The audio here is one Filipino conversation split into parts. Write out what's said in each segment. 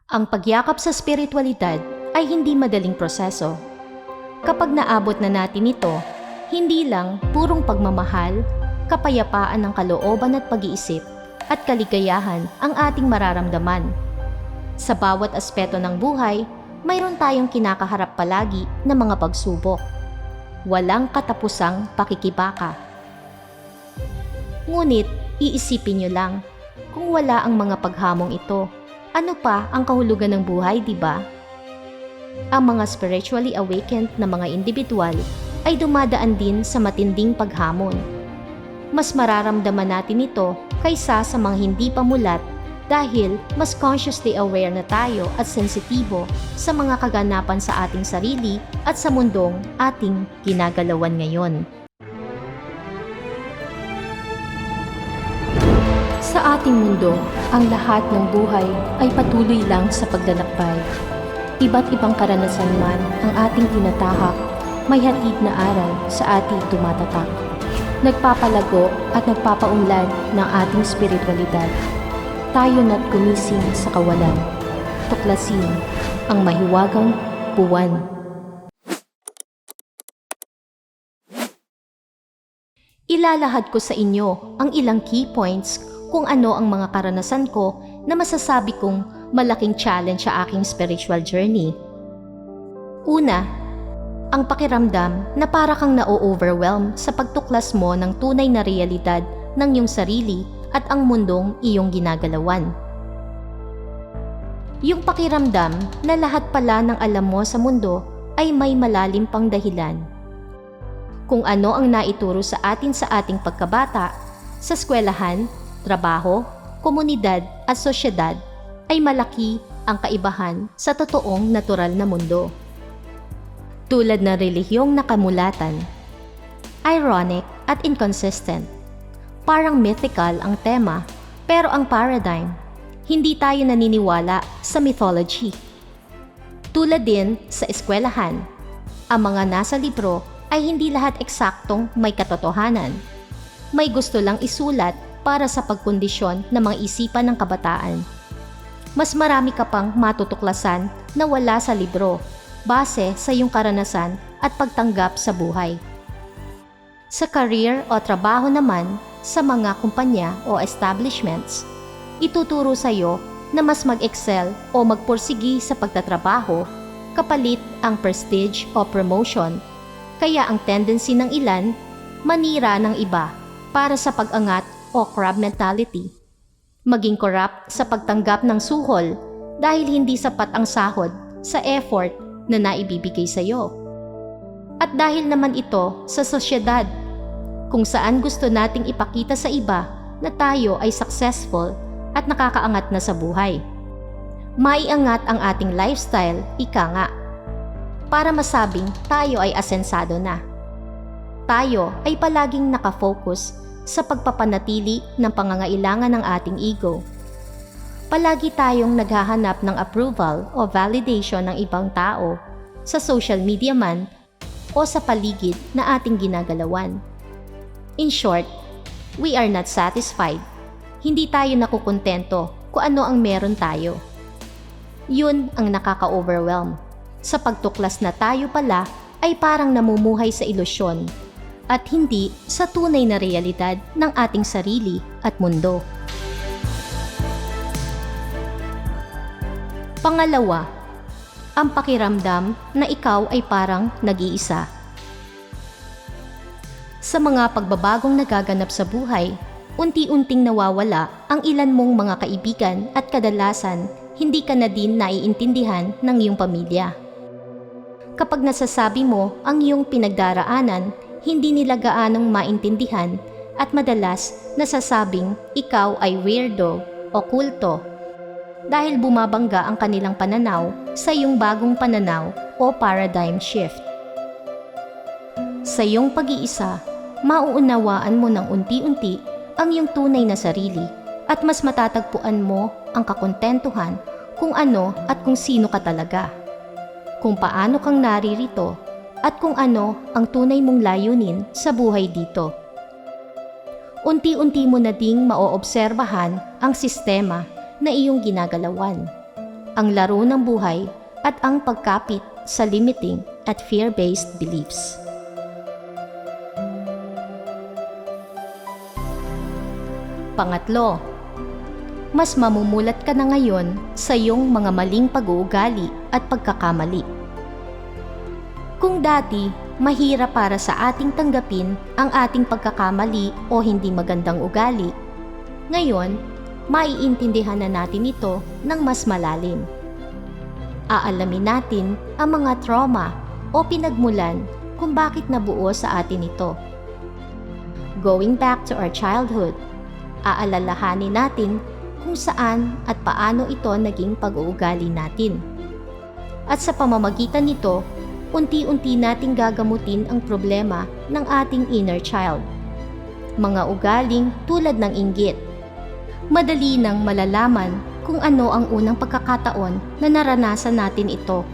Ang pagyakap sa spiritualidad ay hindi madaling proseso. Kapag naabot na natin ito, hindi lang purong pagmamahal, kapayapaan ng kalooban at pag-iisip, at kaligayahan ang ating mararamdaman. Sa bawat aspeto ng buhay, mayroon tayong kinakaharap palagi na mga pagsubok. Walang katapusang pakikibaka. Ngunit, iisipin nyo lang, kung wala ang mga paghamong ito, ano pa ang kahulugan ng buhay, di ba? Ang mga spiritually awakened na mga individual ay dumadaan din sa matinding paghamon. Mas mararamdaman natin ito kaysa sa mga hindi pamulat dahil mas consciously aware na tayo at sensitibo sa mga kaganapan sa ating sarili at sa mundong ating ginagalawan ngayon. Sa ating mundo, ang lahat ng buhay ay patuloy lang sa paglalakbay. Iba't ibang karanasan man ang ating tinatahak, may hatid na aral sa ating tumatatak. Nagpapalago at nagpapaunlad ng ating spiritualidad. Tayo na't gumising sa kawalan. Tuklasin ang mahiwagang buwan. Ilalahad ko sa inyo ang ilang key points kung ano ang mga karanasan ko na masasabi kong malaking challenge sa aking spiritual journey. Una, ang pakiramdam na para kang na-overwhelm sa pagtuklas mo ng tunay na realidad ng iyong sarili at ang mundong iyong ginagalawan. Yung pakiramdam na lahat pala ng alam mo sa mundo ay may malalim pang dahilan. Kung ano ang naituro sa atin sa ating pagkabata, sa eskwelahan, trabaho, komunidad at sosyedad ay malaki ang kaibahan sa totoong natural na mundo. Tulad ng relihiyong nakamulatan, ironic at inconsistent. Parang mythical ang tema, pero ang paradigm, hindi tayo naniniwala sa mythology. Tulad din sa eskwelahan, ang mga nasa libro ay hindi lahat eksaktong may katotohanan. May gusto lang isulat para sa pagkondisyon ng mga isipan ng kabataan. Mas marami ka pang matutuklasan na wala sa libro, base sa iyong karanasan at pagtanggap sa buhay. Sa career o trabaho naman, sa mga kumpanya o establishments, ituturo sa iyo na mas mag-excel o magpursigi sa pagtatrabaho kapalit ang prestige o promotion. Kaya ang tendency ng ilan, manira ng iba para sa pag-angat o crab mentality. Maging corrupt sa pagtanggap ng suhol dahil hindi sapat ang sahod sa effort na naibibigay sa iyo. At dahil naman ito sa sosyedad, kung saan gusto nating ipakita sa iba na tayo ay successful at nakakaangat na sa buhay. Maiangat ang ating lifestyle, ika nga, para masabing tayo ay asensado na. Tayo ay palaging nakafocus sa pagpapanatili ng pangangailangan ng ating ego. Palagi tayong naghahanap ng approval o validation ng ibang tao sa social media man o sa paligid na ating ginagalawan. In short, we are not satisfied. Hindi tayo nakukontento kung ano ang meron tayo. Yun ang nakaka-overwhelm sa pagtuklas na tayo pala ay parang namumuhay sa ilusyon at hindi sa tunay na realidad ng ating sarili at mundo. Pangalawa, ang pakiramdam na ikaw ay parang nag-iisa. Sa mga pagbabagong nagaganap sa buhay, unti-unting nawawala ang ilan mong mga kaibigan at kadalasan hindi ka na din naiintindihan ng iyong pamilya. Kapag nasasabi mo ang iyong pinagdaraanan, hindi nila gaanong maintindihan at madalas nasasabing ikaw ay weirdo o kulto dahil bumabangga ang kanilang pananaw sa iyong bagong pananaw o paradigm shift. Sa iyong pag-iisa, mauunawaan mo ng unti-unti ang iyong tunay na sarili at mas matatagpuan mo ang kakontentuhan kung ano at kung sino ka talaga, kung paano kang naririto at kung ano ang tunay mong layunin sa buhay dito. Unti-unti mo na ding maoobserbahan ang sistema na iyong ginagalawan. ang laro ng buhay at ang pagkapit sa limiting at fear-based beliefs. Pangatlo, mas mamumulat ka na ngayon sa iyong mga maling pag-uugali at pagkakamali. Kung dati, mahirap para sa ating tanggapin ang ating pagkakamali o hindi magandang ugali, ngayon, maiintindihan na natin ito ng mas malalim. Aalamin natin ang mga trauma o pinagmulan kung bakit nabuo sa atin ito. Going back to our childhood, aalalahanin natin kung saan at paano ito naging pag-uugali natin. At sa pamamagitan nito, unti-unti nating gagamutin ang problema ng ating inner child. Mga ugaling tulad ng inggit. Madali nang malalaman kung ano ang unang pagkakataon na naranasan natin ito.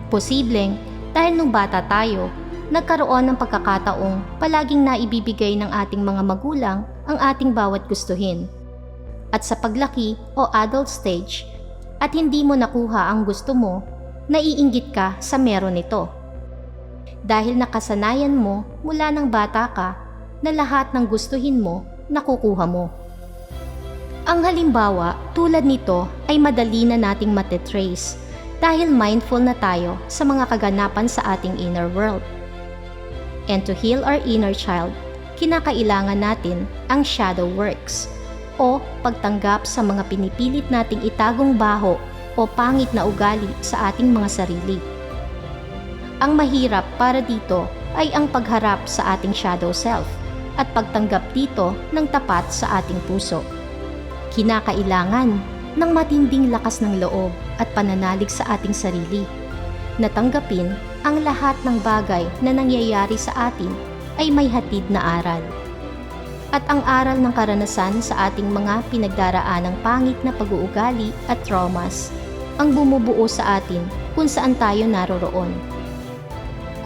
Posibleng dahil nung bata tayo, nagkaroon ng pagkakataong palaging naibibigay ng ating mga magulang ang ating bawat gustuhin. At sa paglaki o adult stage, at hindi mo nakuha ang gusto mo, naiinggit ka sa meron nito. Dahil nakasanayan mo mula ng bata ka na lahat ng gustuhin mo nakukuha mo. Ang halimbawa tulad nito ay madali na nating matetrace dahil mindful na tayo sa mga kaganapan sa ating inner world. And to heal our inner child, kinakailangan natin ang shadow works o pagtanggap sa mga pinipilit nating itagong baho o pangit na ugali sa ating mga sarili. Ang mahirap para dito ay ang pagharap sa ating shadow self at pagtanggap dito ng tapat sa ating puso. Kinakailangan ng matinding lakas ng loob at pananalig sa ating sarili. Natanggapin ang lahat ng bagay na nangyayari sa atin ay may hatid na aral. At ang aral ng karanasan sa ating mga pinagdaraanang pangit na pag-uugali at traumas ang bumubuo sa atin kung saan tayo naroroon.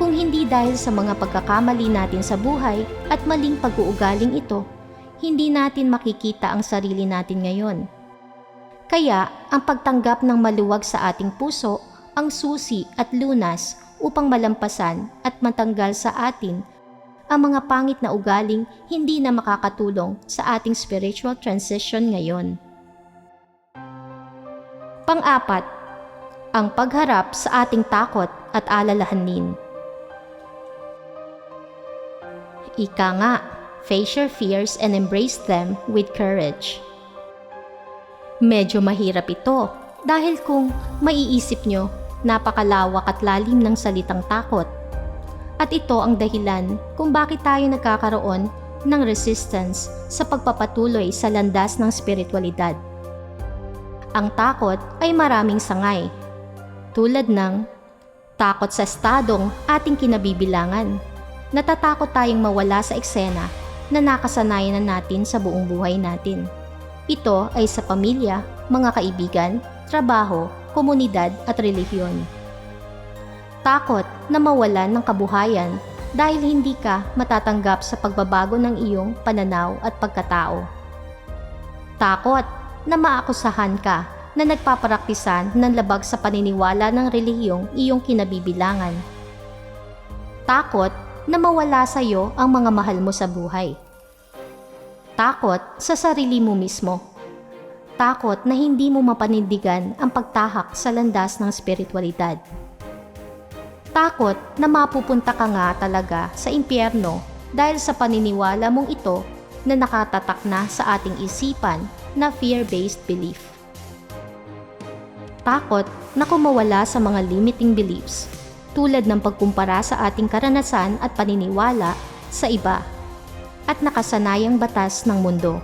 Kung hindi dahil sa mga pagkakamali natin sa buhay at maling pag-uugaling ito, hindi natin makikita ang sarili natin ngayon. Kaya, ang pagtanggap ng maluwag sa ating puso ang susi at lunas upang malampasan at matanggal sa atin ang mga pangit na ugaling hindi na makakatulong sa ating spiritual transition ngayon. Pang-apat, ang pagharap sa ating takot at alalahanin. Ika nga, face your fears and embrace them with courage. Medyo mahirap ito dahil kung maiisip nyo, napakalawak at lalim ng salitang takot. At ito ang dahilan kung bakit tayo nagkakaroon ng resistance sa pagpapatuloy sa landas ng spiritualidad. Ang takot ay maraming sangay, tulad ng takot sa estadong ating kinabibilangan. Natatakot tayong mawala sa eksena na nakasanayan na natin sa buong buhay natin. Ito ay sa pamilya, mga kaibigan, trabaho, komunidad at relihiyon. Takot na mawalan ng kabuhayan dahil hindi ka matatanggap sa pagbabago ng iyong pananaw at pagkatao. Takot na maakusahan ka na nagpaparaktisan ng labag sa paniniwala ng relihiyong iyong kinabibilangan. Takot na mawala sa iyo ang mga mahal mo sa buhay. Takot sa sarili mo mismo. Takot na hindi mo mapanindigan ang pagtahak sa landas ng spiritualidad. Takot na mapupunta ka nga talaga sa impyerno dahil sa paniniwala mong ito na nakatatak na sa ating isipan na fear-based belief. Takot na kumawala sa mga limiting beliefs tulad ng pagkumpara sa ating karanasan at paniniwala sa iba at nakasanayang batas ng mundo.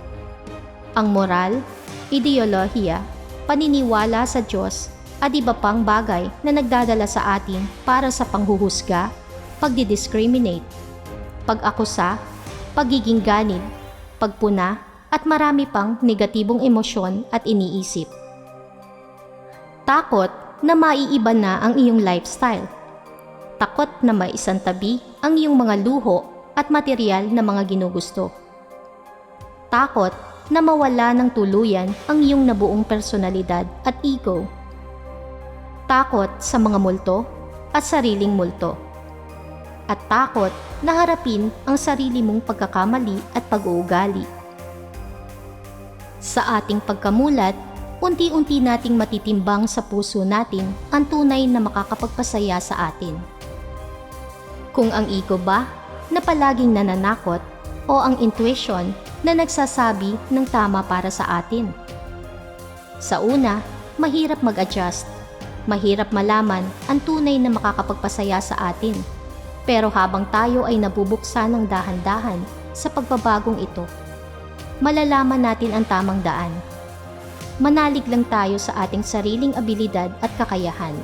Ang moral, ideolohiya, paniniwala sa Diyos at iba pang bagay na nagdadala sa atin para sa panghuhusga, pagdidiscriminate, pag-akusa, pagiging ganid, pagpuna at marami pang negatibong emosyon at iniisip. Takot na maiiba na ang iyong lifestyle. Takot na maisantabi ang iyong mga luho at material na mga ginugusto. Takot na mawala ng tuluyan ang iyong nabuong personalidad at ego. takot sa mga multo at sariling multo, at takot na harapin ang sarili mong pagkakamali at pag-uugali. Sa ating pagkamulat, unti-unti nating matitimbang sa puso natin ang tunay na makakapagpasaya sa atin. Kung ang ego ba na palaging nananakot o ang intuition na nagsasabi ng tama para sa atin. Sa una, mahirap mag-adjust. Mahirap malaman ang tunay na makakapagpasaya sa atin. Pero habang tayo ay nabubuksan ng dahan-dahan sa pagbabagong ito, malalaman natin ang tamang daan. Manalig lang tayo sa ating sariling abilidad at kakayahan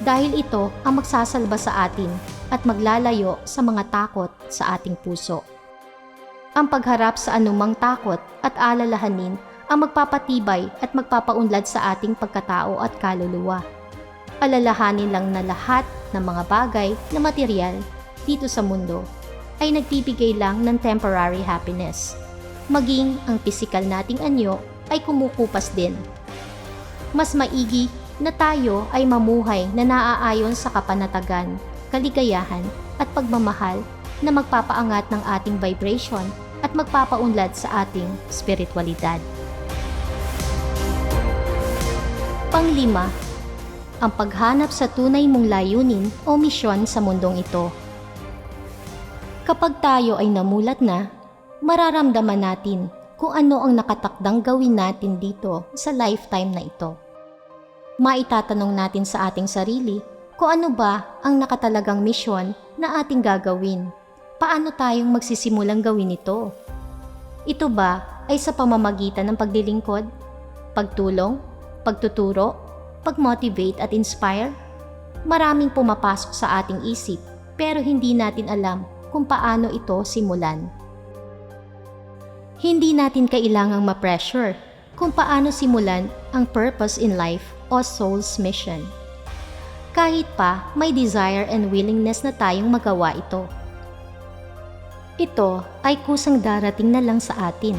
dahil ito ang magsasalba sa atin at maglalayo sa mga takot sa ating puso. Ang pagharap sa anumang takot at alalahanin ang magpapatibay at magpapaunlad sa ating pagkatao at kaluluwa. Alalahanin lang na lahat ng mga bagay na material dito sa mundo ay nagbibigay lang ng temporary happiness. Maging ang pisikal nating anyo ay kumukupas din. Mas maigi na tayo ay mamuhay na naaayon sa kapanatagan, kaligayahan at pagmamahal na magpapaangat ng ating vibration at magpapaunlad sa ating spiritualidad. Panglima, ang paghanap sa tunay mong layunin o misyon sa mundong ito. Kapag tayo ay namulat na, mararamdaman natin kung ano ang nakatakdang gawin natin dito sa lifetime na ito. Maitatanong natin sa ating sarili kung ano ba ang nakatalagang misyon na ating gagawin. Paano tayong magsisimulang gawin ito? Ito ba ay sa pamamagitan ng paglilingkod, pagtulong, pagtuturo, pag-motivate at inspire? Maraming pumapasok sa ating isip pero hindi natin alam kung paano ito simulan. Hindi natin kailangang ma-pressure kung paano simulan ang purpose in life o soul's mission. Kahit pa may desire and willingness na tayong magawa ito. Ito ay kusang darating na lang sa atin.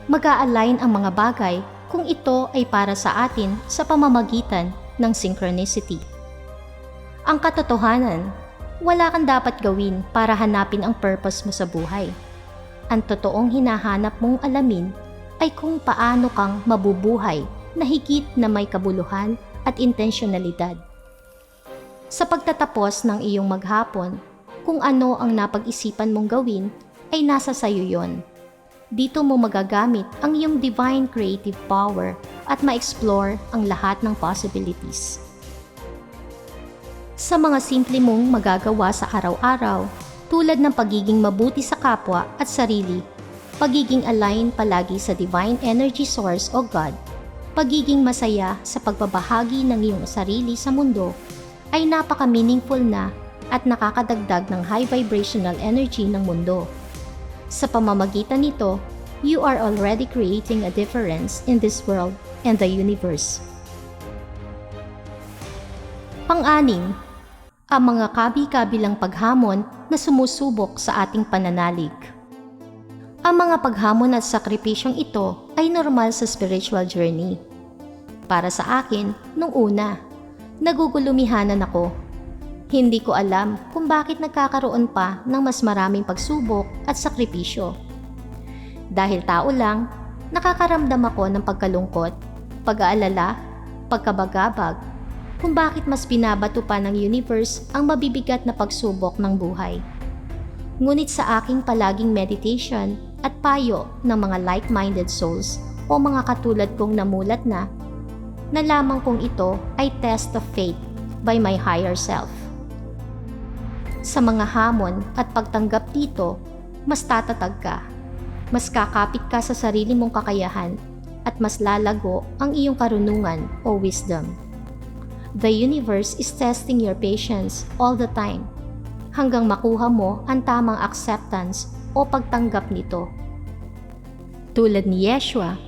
Mag-a-align ang mga bagay kung ito ay para sa atin sa pamamagitan ng synchronicity. Ang katotohanan, wala kang dapat gawin para hanapin ang purpose mo sa buhay. Ang totoong hinahanap mong alamin ay kung paano kang mabubuhay na higit na may kabuluhan at intensyonalidad. Sa pagtatapos ng iyong maghapon, kung ano ang napag-isipan mong gawin ay nasa sayo yon. Dito mo magagamit ang iyong divine creative power at ma-explore ang lahat ng possibilities. Sa mga simple mong magagawa sa araw-araw, tulad ng pagiging mabuti sa kapwa at sarili, pagiging align palagi sa divine energy source o God, pagiging masaya sa pagbabahagi ng iyong sarili sa mundo, ay napaka-meaningful na at nakakadagdag ng high vibrational energy ng mundo. Sa pamamagitan nito, you are already creating a difference in this world and the universe. Pang-anim, ang mga kabi-kabilang paghamon na sumusubok sa ating pananalig. Ang mga paghamon at sakripisyong ito ay normal sa spiritual journey. Para sa akin, nung una, nagugulumihanan ako. Hindi ko alam kung bakit nagkakaroon pa ng mas maraming pagsubok at sakripisyo. Dahil tao lang, nakakaramdam ako ng pagkalungkot, pag-aalala, pagkabagabag, kung bakit mas binabato pa ng universe ang mabibigat na pagsubok ng buhay. Ngunit sa aking palaging meditation at payo ng mga like-minded souls o mga katulad kong namulat na, nalaman kong ito ay test of faith by my higher self. Sa mga hamon at pagtanggap dito, mas tatatag ka, mas kakapit ka sa sarili mong kakayahan at mas lalago ang iyong karunungan o wisdom. The universe is testing your patience all the time hanggang makuha mo ang tamang acceptance o pagtanggap nito. Tulad ni Yeshua,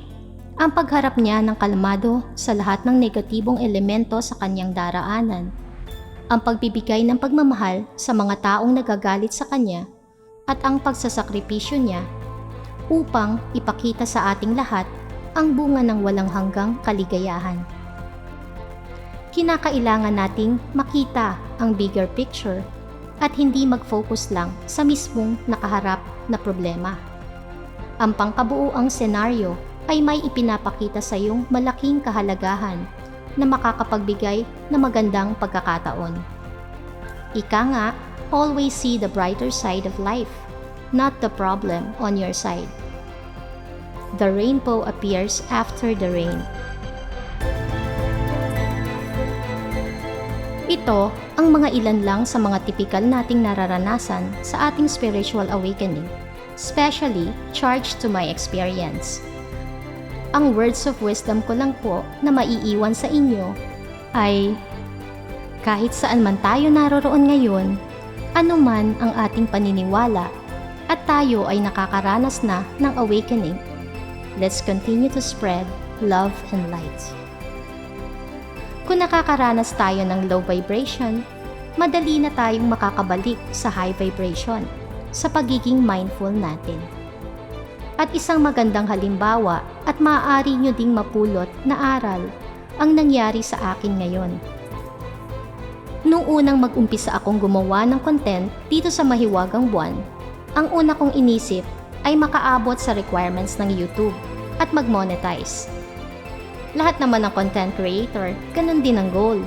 ang pagharap niya ng kalmado sa lahat ng negatibong elemento sa kanyang daraanan, ang pagbibigay ng pagmamahal sa mga taong nagagalit sa kanya at ang pagsasakripisyo niya upang ipakita sa ating lahat ang bunga ng walang hanggang kaligayahan. kinakailangan nating makita ang bigger picture at hindi mag-focus lang sa mismong nakaharap na problema. Ang pangkabuuang senaryo ay may ipinapakita sa iyong malaking kahalagahan na makakapagbigay ng magandang pagkakataon. Ika nga, always see the brighter side of life, not the problem on your side. The rainbow appears after the rain. Ito ang mga ilan lang sa mga tipikal nating nararanasan sa ating spiritual awakening, especially charged to my experience. Ang words of wisdom ko lang po na maiiwan sa inyo ay, kahit saan man tayo naroroon ngayon, anuman ang ating paniniwala at tayo ay nakakaranas na ng awakening, let's continue to spread love and light. Kung nakakaranas tayo ng low vibration, madali na tayong makakabalik sa high vibration sa pagiging mindful natin. At isang magandang halimbawa at maaari nyo ding mapulot na aral ang nangyari sa akin ngayon. Noong unang mag-umpisa akong gumawa ng content dito sa Mahiwagang Buwan, ang una kong inisip ay makaabot sa requirements ng YouTube at mag-monetize. Lahat naman ng content creator, ganun din ang goal.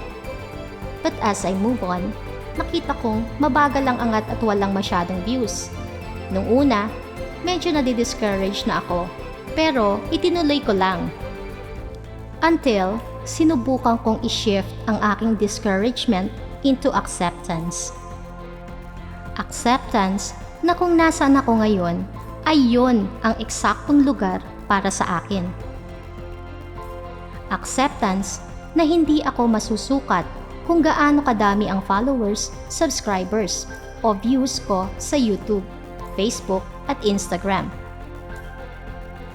But as I move on, nakita kong mabagal ang angat at walang masyadong views. Nung una, medyo nadi-discourage na ako, pero itinuloy ko lang. Until, sinubukan kong i-shift ang aking discouragement into acceptance. Acceptance na kung nasaan ako ngayon, ay yun ang eksaktong lugar para sa akin. Acceptance na hindi ako masusukat kung gaano kadami ang followers, subscribers, o views ko sa YouTube, Facebook, at Instagram.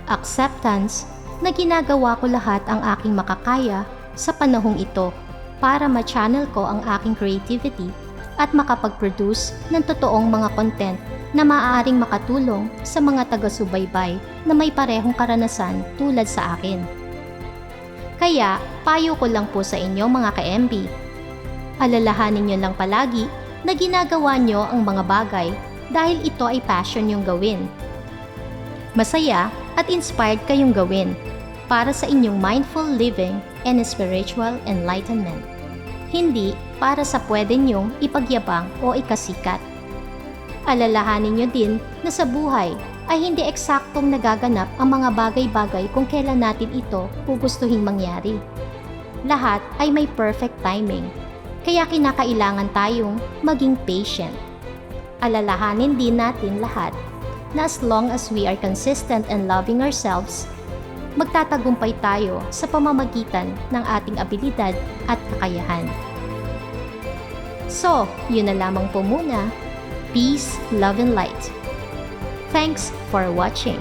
Acceptance na ginagawa ko lahat ang aking makakaya sa panahong ito para ma-channel ko ang aking creativity at makapag-produce ng totoong mga content na maaaring makatulong sa mga taga-subaybay na may parehong karanasan tulad sa akin. Kaya, payo ko lang po sa inyo mga ka-MB. Alalahanin nyo lang palagi na ginagawa nyo ang mga bagay dahil ito ay passion yung gawin. Masaya at inspired kayong gawin para sa inyong mindful living and spiritual enlightenment. Hindi para sa pwede nyong ipagyabang o ikasikat. Alalahanin nyo din na sa buhay ay hindi eksaktong nagaganap ang mga bagay-bagay kung kailan natin ito gugustuhin mangyari. Lahat ay may perfect timing, kaya kinakailangan tayong maging patient. Alalahanin din natin lahat na as long as we are consistent and loving ourselves, magtatagumpay tayo sa pamamagitan ng ating abilidad at kakayahan. So, yun na lamang po muna. Peace, love, and light. Thanks for watching.